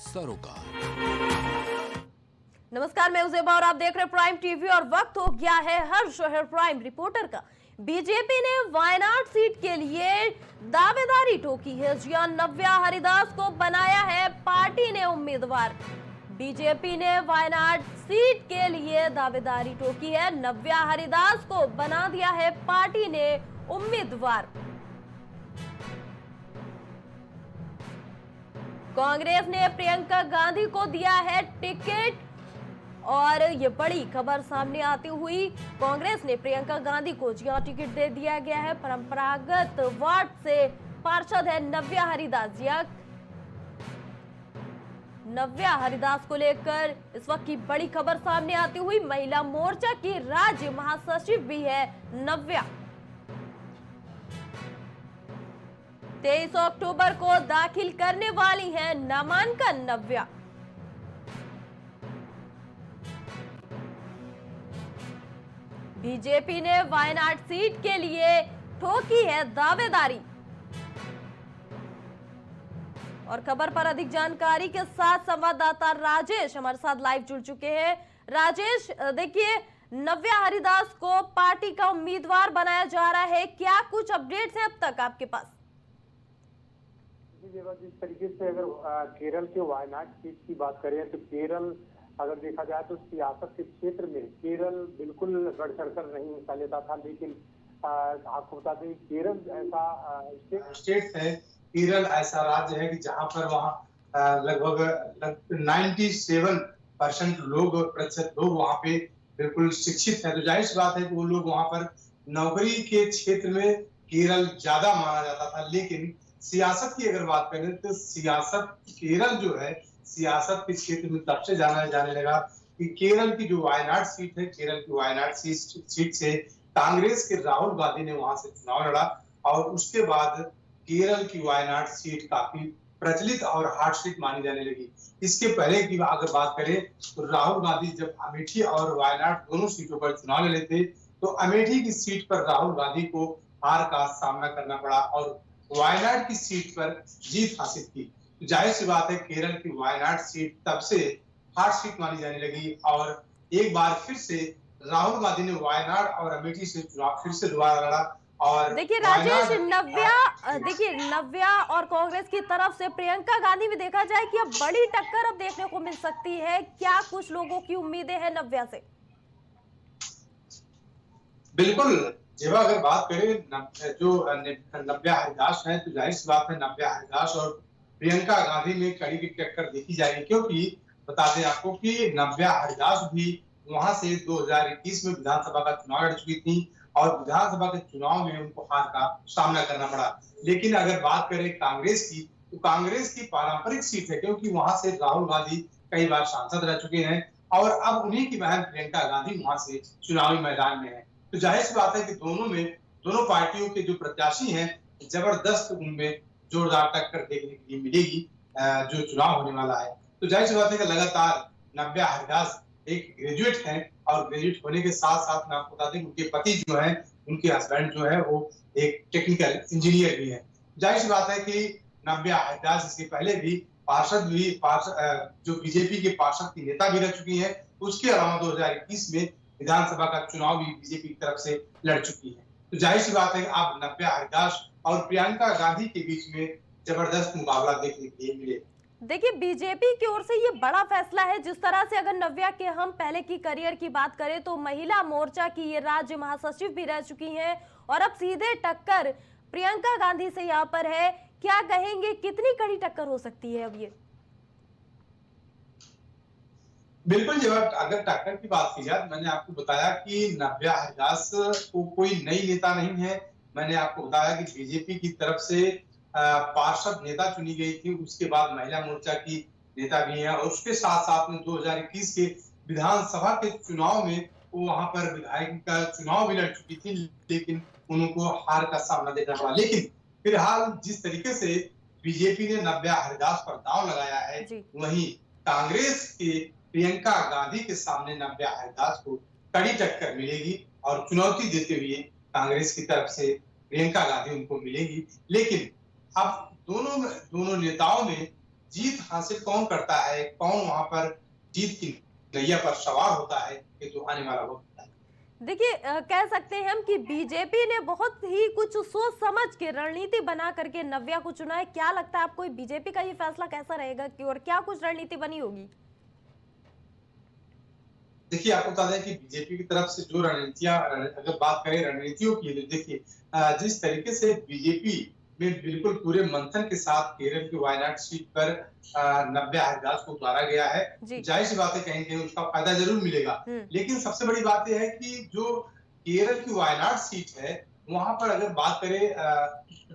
सरोकार। नमस्कार, मैं उजेबा और आप देख रहे हैं प्राइम टीवी और वक्त हो गया है हर शहर प्राइम रिपोर्टर का। बीजेपी ने वायनाड सीट के लिए दावेदारी ठोकी है। जी हां, नव्या हरिदास को बनाया है पार्टी ने उम्मीदवार। बीजेपी ने वायनाड सीट के लिए दावेदारी ठोकी है। नव्या हरिदास को बना दिया है पार्टी ने उम्मीदवार। कांग्रेस ने प्रियंका गांधी को दिया है टिकट और ये बड़ी खबर सामने आती हुई कांग्रेस ने प्रियंका गांधी को जिया टिकट दे दिया गया है। परंपरागत वार्ड से पार्षद है नव्या हरिदास। जिया नव्या हरिदास को लेकर इस वक्त की बड़ी खबर सामने आती हुई महिला मोर्चा की राज्य महासचिव भी है नव्या। 23 अक्टूबर को दाखिल करने वाली है नामांकन नव्या। बीजेपी ने वायनाड सीट के लिए ठोकी है दावेदारी। और खबर पर अधिक जानकारी के साथ संवाददाता राजेश हमारे साथ लाइव जुड़ चुके हैं। राजेश, देखिए, नव्या हरिदास को पार्टी का उम्मीदवार बनाया जा रहा है, क्या कुछ अपडेट्स हैं अब तक आपके पास? जिस तरीके से अगर केरल के वायनाड सीट की बात करें तो केरल अगर देखा जाए तो सियासत के क्षेत्र में केरल बिल्कुल बढ़ चढ़कर नहीं हिस्सा लेता था, लेकिन आपको बता दें केरल ऐसा स्टेट है, केरल ऐसा राज्य है कि जहां पर वहाँ लगभग 97% प्रतिशत लोग वहाँ पे बिल्कुल शिक्षित है। तो जाहिर सी बात है कि वो लोग वहाँ पर नौकरी के क्षेत्र में केरल ज्यादा माना जाता था। लेकिन सियासत की अगर बात करें तो सियासत केरल जो है सियासत के क्षेत्र में तब से जाने लगा कि केरल की जो वायनाड सीट है, केरल की वायनाड सीट से कांग्रेस के राहुल गांधी ने वहां से चुनाव लड़ा और उसके बाद केरल की वायनाड सीट काफी प्रचलित और हॉट सीट मानी जाने लगी। इसके पहले की अगर बात करें तो राहुल गांधी जब अमेठी और वायनाड दोनों सीटों पर चुनाव लड़े थे तो अमेठी की सीट पर राहुल गांधी को हार का सामना करना पड़ा और वायनाड की सीट पर जीत हासिल की। जाहिर सी बात है केरल की वायनाड सीट तब से हॉट सीट मानी जाने लगी और एक बार फिर से राहुल गांधी ने वायनाड और अमेठी से चुनाव फिर से दोबारा लड़ा। और देखिए राजेश, नव्या और कांग्रेस की तरफ से प्रियंका गांधी में देखा जाए कि अब बड़ी टक्कर अब देखने को मिल सकती है। क्या कुछ लोगों की उम्मीदें हैं नव्या से? बिल्कुल, जब अगर बात करें जो नव्या हरिदास है तो जाहिर सी बात है नव्या हरिदास और प्रियंका गांधी में कड़ी की टक्कर देखी जाएगी, क्योंकि बता दें आपको कि नव्या हरिदास भी वहां से 2021 में विधानसभा का चुनाव लड़ चुकी थी और विधानसभा के चुनाव में उनको हार का सामना करना पड़ा। लेकिन अगर बात करें कांग्रेस की तो कांग्रेस की पारंपरिक सीट है, क्योंकि वहां से राहुल गांधी कई बार सांसद रह चुके हैं और अब उन्हीं की बहन प्रियंका गांधी वहां से चुनावी मैदान में है। तो जाहिर सी बात है कि दोनों पार्टियों के जो प्रत्याशी हैं जबरदस्त उनमें जोरदार टक्कर देखने के लिए मिलेगी जो चुनाव होने वाला है। तो जाहिर सी बात है कि लगातार नव्या हरिदास एक ग्रेजुएट हैं और ग्रेजुएट होने के साथ साथ मैं आपको बता दें उनके पति जो है, उनके हस्बैंड जो है वो एक टेक्निकल इंजीनियर भी है। जाहिर सी बात है कि नव्या हरिदास इसके पहले भी जो बीजेपी के पार्षद की नेता भी रह चुकी है। उसके अलावा 2021 में विधानसभा का चुनाव भी बीजेपी की तरफ से लड़ चुकी है। तो जाहिर सी बात है कि अब नव्या हरिदास और प्रियंका गांधी के बीच में जबरदस्त मुकाबला देखने के लिए मिले। देखिए, बीजेपी की ओर से ये बड़ा फैसला है। जिस तरह से अगर नव्या के हम पहले की करियर की बात करें तो महिला मोर्चा की ये राज्य महासचिव भी रह चुकी हैं और अब सीधे टक्कर प्रियंका गांधी से यहाँ पर है। क्या कहेंगे, कितनी कड़ी टक्कर हो सकती है अब ये? बिल्कुल, जब अगर टक्कर की बात की जाए, मैंने आपको बताया कि नव्या हरिदास को कोई नई नेता नहीं है। मैंने आपको बताया कि बीजेपी की तरफ से पार्षद नेता चुनी गई थी, उसके बाद महिला मोर्चा की नेता भी है और उसके साथ साथ में 2021 के विधानसभा के चुनाव में वो वहां पर विधायक का चुनाव भी लड़ चुकी थी, लेकिन उनको हार का सामना देखना पड़ा। लेकिन फिलहाल जिस तरीके से बीजेपी ने नव्या हरिदास पर दांव लगाया है, वहीं कांग्रेस के प्रियंका गांधी के सामने नव्या हरिदास को कड़ी टक्कर मिलेगी और चुनौती देते हुए कांग्रेस की तरफ से प्रियंका गांधी उनको मिलेगी। लेकिन अब दोनों नेताओं में जीत हासिल कौन करता है, कौन वहां पर जीत की नैया पर सवार होता है, ये जो आने वाला वक्त है। देखिए कह सकते हैं हम कि बीजेपी ने बहुत ही कुछ सोच समझ के रणनीति बना करके नव्या को चुना है। क्या लगता है आपको बीजेपी का ये फैसला कैसा रहेगा कि और क्या कुछ रणनीति बनी होगी? देखिए, आपको बता दें कि बीजेपी की तरफ से जो रणनीतियां, अगर बात करें रणनीतियों की, तो देखिए जिस तरीके से बीजेपी में बिल्कुल पूरे मंथन के साथ केरल की वायनाड सीट पर नव्या हरदास को उतारा गया है, जाहिर सी बात है कहीं कहीं उसका फायदा जरूर मिलेगा। लेकिन सबसे बड़ी बात यह है कि जो केरल की वायनाड सीट है, वहां पर अगर बात करें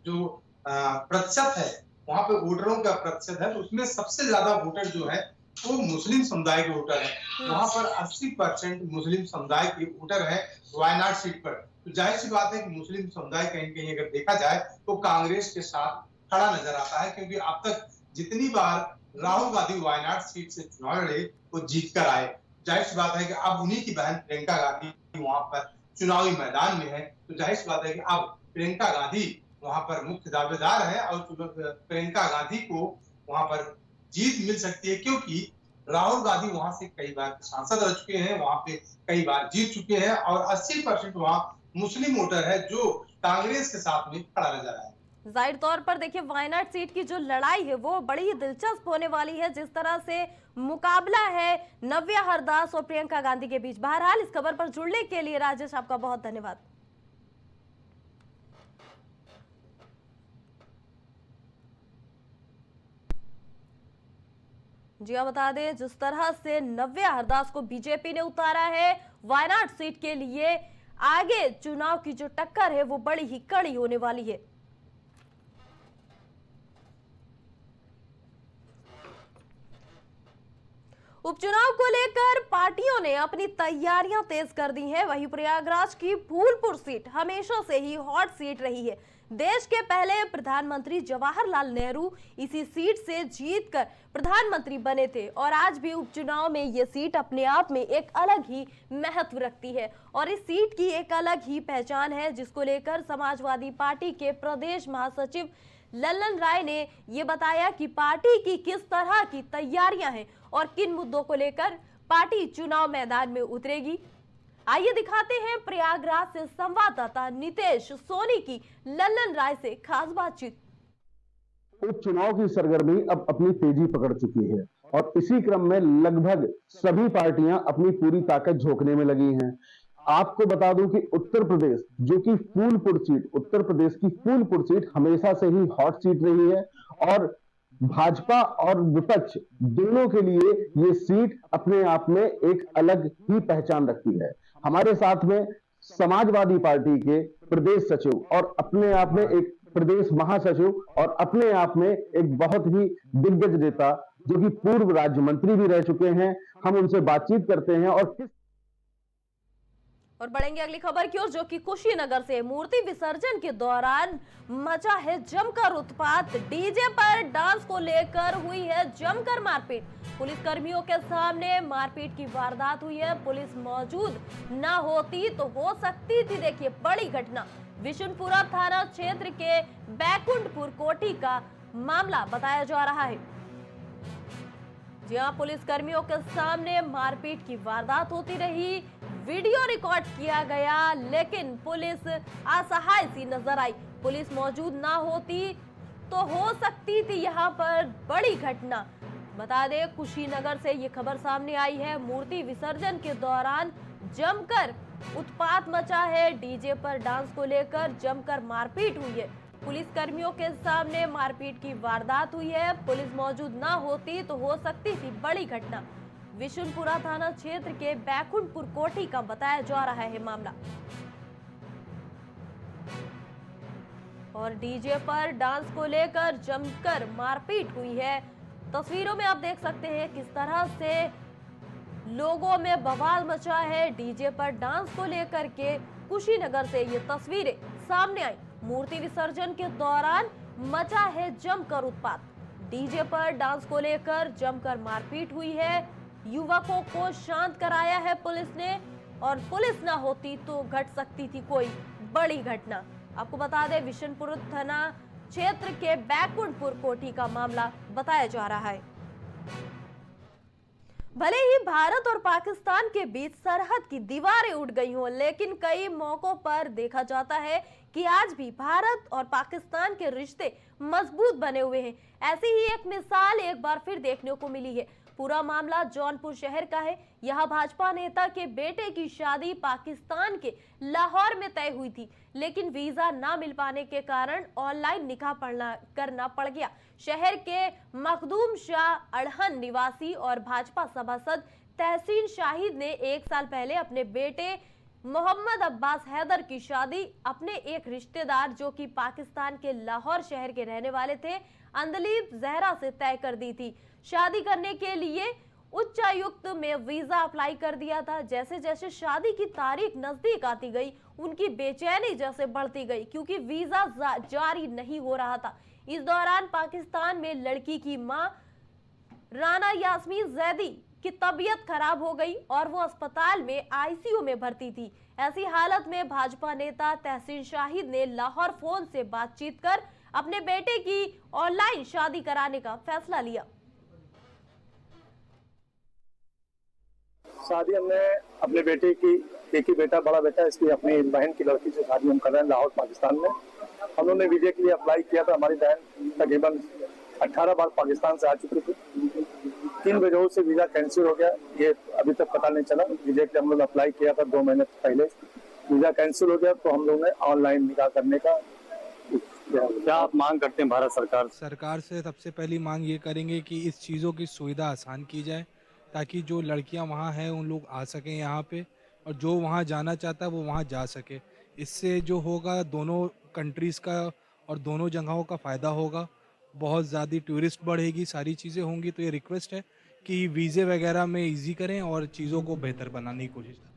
जो प्रतिशत है, वहां पर वोटरों का प्रतिशत है, तो उसमें सबसे ज्यादा वोटर जो है वो मुस्लिम समुदाय के वोटर है। वहां पर 80% मुस्लिम समुदाय के वोटर है वायनाड सीट पर। तो जाहिर सी बात है कि मुस्लिम समुदाय कहीं कहीं अगर देखा जाए तो कांग्रेस के साथ खड़ा नजर आता है, क्योंकि अब तक जितनी बार राहुल गांधी वायनाड सीट से चुनाव लड़े वो जीत कर आए। जाहिर सी बात है कि अब उन्हीं की बहन प्रियंका गांधी वहां पर चुनावी मैदान में है, तो जाहिर सी बात है कि अब प्रियंका गांधी वहां पर मुख्य दावेदार है और प्रियंका गांधी को वहां पर जीत मिल सकती है, क्योंकि राहुल गांधी वहां से कई बार सांसद रह चुके हैं, वहां पे कई बार जीत चुके हैं और 80% वहां मुस्लिम वोटर है जो कांग्रेस के साथ में खड़ा नजर आया। जाहिर तौर पर देखिए वायनाड सीट की जो लड़ाई है वो बड़ी ही दिलचस्प होने वाली है, जिस तरह से मुकाबला है नव्या हरदास और प्रियंका गांधी के बीच। बहरहाल इस खबर पर जुड़ने के लिए राजेश आपका बहुत धन्यवाद। जी हाँ, बता दें जिस तरह से नव्या हरदास को बीजेपी ने उतारा है वायनाड सीट के लिए, आगे चुनाव की जो टक्कर है वो बड़ी ही कड़ी होने वाली है। उपचुनाव को लेकर पार्टियों ने अपनी तैयारियां तेज कर दी हैं। वहीं प्रयागराज की फूलपुर सीट हमेशा से ही हॉट सीट रही है। देश के पहले प्रधानमंत्री जवाहरलाल नेहरू इसी सीट से जीतकर प्रधानमंत्री बने थे और आज भी उपचुनाव में ये सीट अपने आप में एक अलग ही महत्व रखती है और इस सीट की एक अलग ही पहचान है, जिसको लेकर समाजवादी पार्टी के प्रदेश महासचिव लल्लन राय ने ये बताया कि पार्टी की किस तरह की तैयारियां हैं और किन मुद्दों को लेकर पार्टी चुनाव मैदान में उतरेगी। आइए दिखाते हैं प्रयागराज से संवाददाता नितेश सोनी की लल्लन राय से खास बातचीत। उपचुनाव की सरगर्मी अब अपनी तेजी पकड़ चुकी है और इसी क्रम में लगभग सभी पार्टियां अपनी पूरी ताकत झोंकने में लगी हैं। आपको बता दूं कि उत्तर प्रदेश जो कि फूलपुर सीट, उत्तर प्रदेश की फूलपुर सीट हमेशा से ही हॉट सीट रही है और भाजपा और विपक्ष दोनों के लिए ये सीट अपने आप में एक अलग ही पहचान रखती है। हमारे साथ में समाजवादी पार्टी के प्रदेश सचिव और अपने आप में एक प्रदेश महासचिव और अपने आप में एक बहुत ही दिग्गज नेता जो कि पूर्व राज्य मंत्री भी रह चुके हैं, हम उनसे बातचीत करते हैं और बढ़ेंगे अगली खबर की ओर, जो कि कुशीनगर से मूर्ति विसर्जन के दौरान मचा है जमकर उत्पात। डीजे पर डांस को लेकर हुई है जमकर मारपीट। पुलिस कर्मियों के सामने मारपीट की वारदात हुई है। पुलिस मौजूद ना होती तो हो सकती थी, देखिए बड़ी घटना। विशुनपुरा थाना क्षेत्र के बैकुंठपुर कोठी का मामला बताया जा रहा है, जहां पुलिस कर्मियों के सामने मारपीट की वारदात होती रही। वीडियो रिकॉर्ड किया गया, लेकिन पुलिस असहाय सी नजर आई। पुलिस मौजूद ना होती तो हो सकती थी यहां पर बड़ी घटना। बता दें कुशीनगर से ये खबर सामने आई है। मूर्ति विसर्जन के दौरान जमकर उत्पात मचा है। डीजे पर डांस को लेकर जमकर मारपीट हुई है। पुलिस कर्मियों के सामने मारपीट की वारदात हुई है। पुलिस मौजूद ना होती तो हो सकती थी बड़ी घटना। विशुनपुरा थाना क्षेत्र के बैकुंठपुर कोठी का बताया जा रहा है मामला। और डीजे पर डांस को लेकर जमकर मारपीट हुई है। तस्वीरों में आप देख सकते हैं किस तरह से लोगों में बवाल मचा है। डीजे पर डांस को लेकर के कुशीनगर से ये तस्वीरें सामने आई। मूर्ति विसर्जन के दौरान मचा है जमकर उत्पात। डीजे पर डांस को लेकर जमकर मारपीट हुई है। युवकों को शांत कराया है पुलिस ने और पुलिस ना होती तो घट सकती थी कोई बड़ी घटना। आपको बता दें विशुनपुर थाना क्षेत्र के बैकुंठपुर कोठी का मामला बताया जा रहा है। भले ही भारत और पाकिस्तान के बीच सरहद की दीवारें उठ गई हों, लेकिन कई मौकों पर देखा जाता है कि आज भी भारत और पाकिस्तान के रिश्ते मजबूत बने हुए हैं। ऐसी ही एक मिसाल एक बार फिर देखने को मिली है। पूरा मामला जौनपुर शहर का है। यहां भाजपा नेता के बेटे की शादी पाकिस्तान के लाहौर में तय हुई थी, लेकिन वीजा ना मिल पाने के कारण ऑनलाइन निकाह करना पड़ गया। शहर के मखदूम शाह अड़हन निवासी और भाजपा सभासद तहसीन शाहिद ने 1 साल पहले अपने बेटे मोहम्मद अब्बास हैदर की शादी अपने एक रिश्तेदार जो कि पाकिस्तान के लाहौर शहर के रहने वाले थे अंदलीब जहरा से तय कर दी थी। शादी करने के लिए उच्चायुक्त में वीजा अप्लाई कर दिया था। जैसे जैसे शादी की तारीख नजदीक आती गई, उनकी बेचैनी जैसे बढ़ती गई, क्योंकि वीजा जारी नहीं हो रहा था। इस दौरान पाकिस्तान में लड़की की मां राना यास्मीन जैदी की तबीयत खराब हो गई और वो अस्पताल में आईसीयू में भर्ती थी। ऐसी हालत में भाजपा नेता तहसीन शाहिद ने लाहौर फोन से बातचीत कर अपने बेटे की ऑनलाइन शादी कराने का फैसला लिया। शादी हमने अपने बेटे की, एक ही बेटा, बड़ा बेटा, इसकी अपनी बहन की लड़की से शादी हम कर रहे हैं लाहौर पाकिस्तान में। हम लोगों ने वीजे के लिए अप्लाई किया था। हमारी बहन तकरीबन 18 बार पाकिस्तान से आ चुकी थी। 3 वजहों से वीजा कैंसिल हो गया, ये अभी तक पता नहीं चला। वीजे के लिए हम लोग अप्लाई किया था 2 महीने पहले, वीजा कैंसिल हो गया, तो हम लोगों ने ऑनलाइन निकाह करने का। क्या आप मांग करते हैं भारत सरकार से? सबसे पहली मांग ये करेंगे कि इस चीज़ों की सुविधा आसान की जाए, ताकि जो लड़कियां वहाँ हैं उन लोग आ सकें यहाँ पे, और जो वहाँ जाना चाहता है वो वहाँ जा सके। इससे जो होगा दोनों कंट्रीज़ का और दोनों जगहों का फ़ायदा होगा। बहुत ज़्यादा टूरिस्ट बढ़ेगी, सारी चीज़ें होंगी। तो ये रिक्वेस्ट है कि वीज़े वगैरह में इजी करें और चीज़ों को बेहतर बनाने की कोशिश करें।